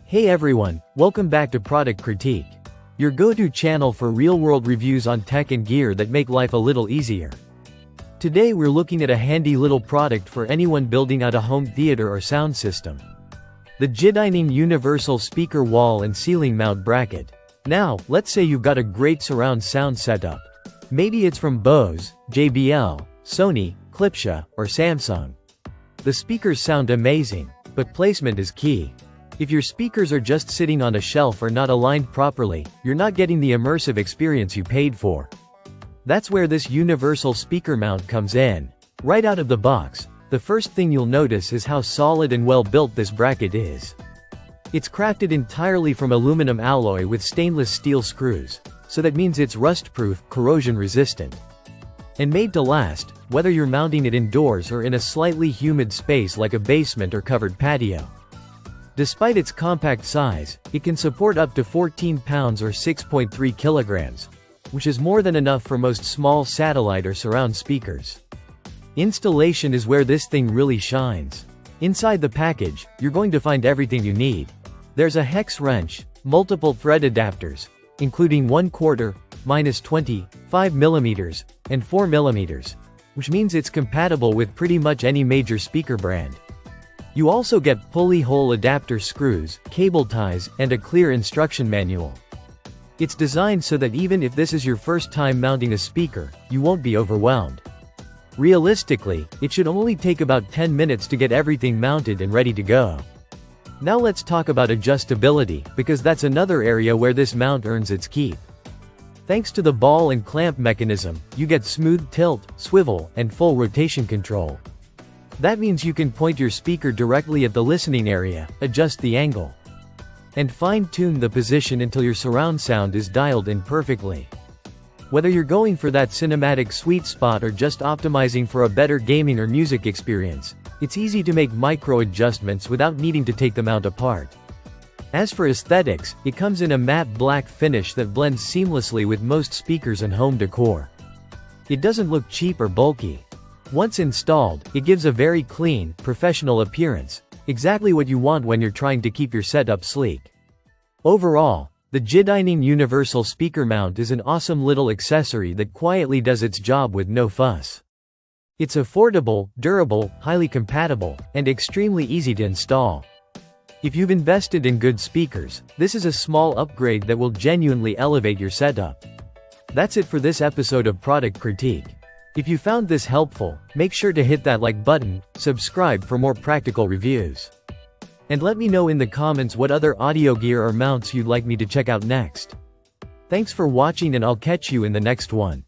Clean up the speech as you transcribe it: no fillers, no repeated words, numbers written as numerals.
Hey everyone, welcome back to Product Critique, your go-to channel for real-world reviews on tech and gear that make life a little easier. Today we're looking at a handy little product for anyone building out a home theater or sound system. The jidinung universal speaker wall and ceiling mount bracket. Now, let's say you've got a great surround sound setup. Maybe it's from Bose, JBL, Sony, Klipscha, or Samsung. The speakers sound amazing, but placement is key. If your speakers are just sitting on a shelf or not aligned properly, you're not getting the immersive experience you paid for. That's where this universal speaker mount comes in. Right out of the box, the first thing you'll notice is how solid and well built this bracket is. It's crafted entirely from aluminum alloy with stainless steel screws, so that means it's rust-proof, corrosion-resistant, and made to last, whether you're mounting it indoors or in a slightly humid space like a basement or covered patio. Despite its compact size, it can support up to 14 pounds or 6.3 kilograms, which is more than enough for most small satellite or surround speakers. Installation is where this thing really shines. Inside the package, you're going to find everything you need. There's a hex wrench, multiple thread adapters, including 1/4, -20, 5mm, and 4mm, which means it's compatible with pretty much any major speaker brand. You also get pulley hole adapter screws, cable ties, and a clear instruction manual. It's designed so that even if this is your first time mounting a speaker, you won't be overwhelmed. Realistically, it should only take about 10 minutes to get everything mounted and ready to go. Now let's talk about adjustability, because that's another area where this mount earns its keep. Thanks to the ball and clamp mechanism, you get smooth tilt, swivel, and full rotation control. That means you can point your speaker directly at the listening area, adjust the angle, and fine-tune the position until your surround sound is dialed in perfectly. Whether you're going for that cinematic sweet spot or just optimizing for a better gaming or music experience, it's easy to make micro adjustments without needing to take the mount apart. As for aesthetics, it comes in a matte black finish that blends seamlessly with most speakers and home decor. It doesn't look cheap or bulky. Once installed, it gives a very clean, professional appearance, exactly what you want when you're trying to keep your setup sleek. Overall, the jidinung universal speaker mount is an awesome little accessory that quietly does its job with no fuss. It's affordable, durable, highly compatible, and extremely easy to install. If you've invested in good speakers, this is a small upgrade that will genuinely elevate your setup. That's it for this episode of Product Critique. If you found this helpful, make sure to hit that like button, subscribe for more practical reviews, and let me know in the comments what other audio gear or mounts you'd like me to check out next. Thanks for watching, and I'll catch you in the next one.